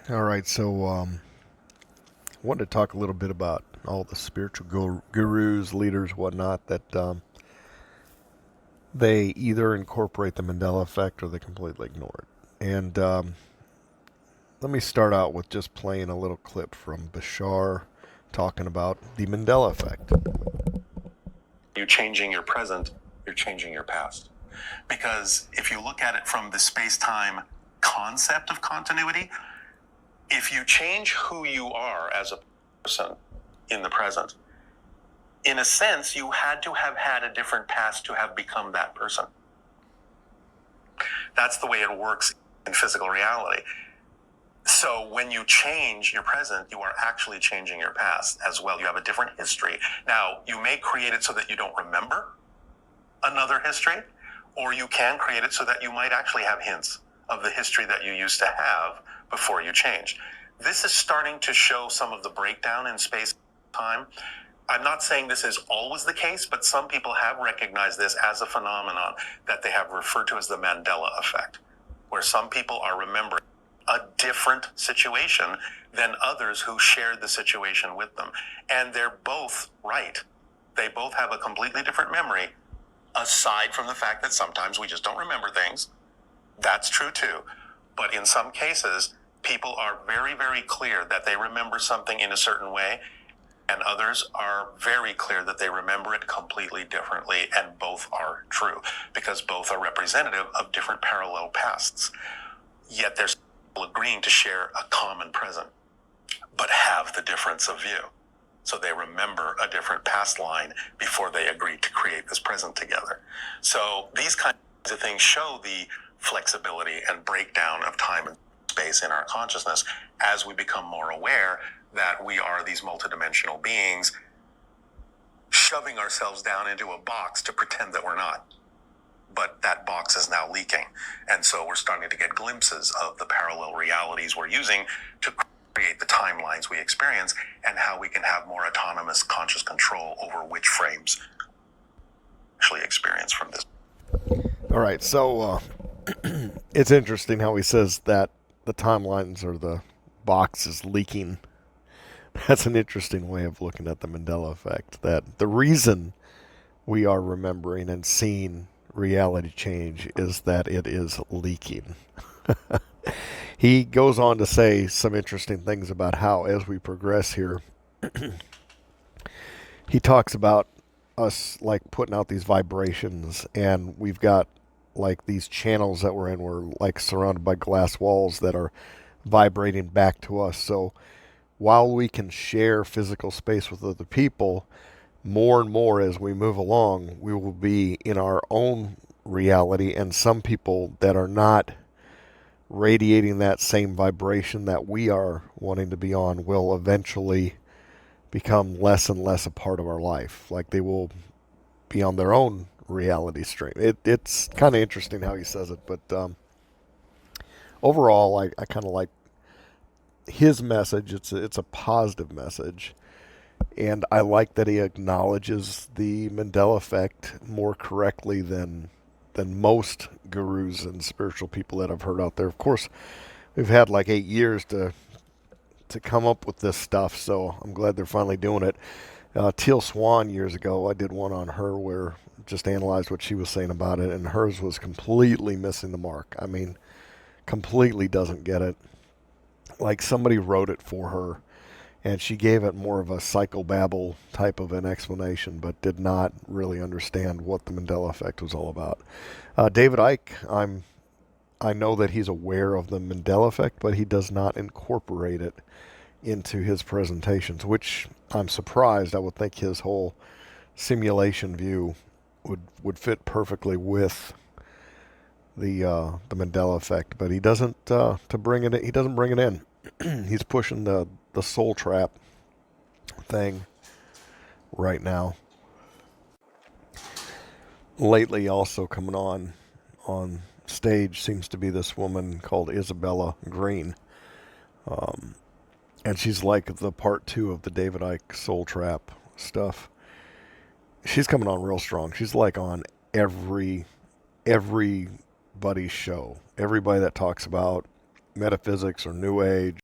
All right, so I wanted to talk a little bit about all the spiritual gurus, leaders, whatnot, that they either incorporate the Mandela effect or they completely ignore it. And let me start out with just playing a little clip from Bashar talking about the Mandela effect. You're changing your present, you're changing your past. Because if you look at it from the space-time concept of continuity, if you change who you are as a person in the present, in a sense, you had to have had a different past to have become that person. That's the way it works in physical reality. So when you change your present, you are actually changing your past as well. You have a different history. Now, you may create it so that you don't remember another history, or you can create it so that you might actually have hints of the history that you used to have before you changed. This is starting to show some of the breakdown in space-time. I'm not saying this is always the case, but some people have recognized this as a phenomenon that they have referred to as the Mandela Effect, where some people are remembering a different situation than others who shared the situation with them. And they're both right. They both have a completely different memory, aside from the fact that sometimes we just don't remember things. That's true too. But in some cases, people are very, very clear that they remember something in a certain way, and others are very clear that they remember it completely differently, and both are true, because both are representative of different parallel pasts. Yet they're still agreeing to share a common present, but have the difference of view. So they remember a different past line before they agreed to create this present together. So these kinds of things show the flexibility and breakdown of time and space in our consciousness as we become more aware that we are these multidimensional beings shoving ourselves down into a box to pretend that we're not. But that box is now leaking. And so we're starting to get glimpses of the parallel realities we're using to create the timelines we experience and how we can have more autonomous conscious control over which frames actually experience from this. All right, so it's interesting how he says that the timelines or the box is leaking. That's an interesting way of looking at the Mandela effect. That the reason we are remembering and seeing reality change is that it is leaking. He goes on to say some interesting things about how, as we progress here, he talks about us like putting out these vibrations, and we've got like these channels that we're in. We're like surrounded by glass walls that are vibrating back to us. So while we can share physical space with other people, more and more as we move along, we will be in our own reality, and some people that are not radiating that same vibration that we are wanting to be on will eventually become less and less a part of our life. Like they will be on their own reality stream. It's kind of interesting how he says it, but overall, I kind of like his message. It's a positive message, and I like that he acknowledges the Mandela effect more correctly than most gurus and spiritual people that I've heard out there. Of course, we've had like 8 years to come up with this stuff, so I'm glad they're finally doing it. Teal Swan years ago, I did one on her where just analyzed what she was saying about it, and hers was completely missing the mark. I mean, completely doesn't get it. Like somebody wrote it for her, and she gave it more of a psychobabble type of an explanation, but did not really understand what the Mandela effect was all about. David Icke, I know that he's aware of the Mandela effect, but he does not incorporate it into his presentations, which I'm surprised. I would think his whole simulation view would fit perfectly with the Mandela effect, but he doesn't to bring it. He doesn't bring it in. He's pushing the soul trap thing right now. Lately, also coming on stage seems to be this woman called Isabella Green, and she's like the part two of the David Icke soul trap stuff. She's coming on real strong. She's like on everybody's show. Everybody that talks about metaphysics or New Age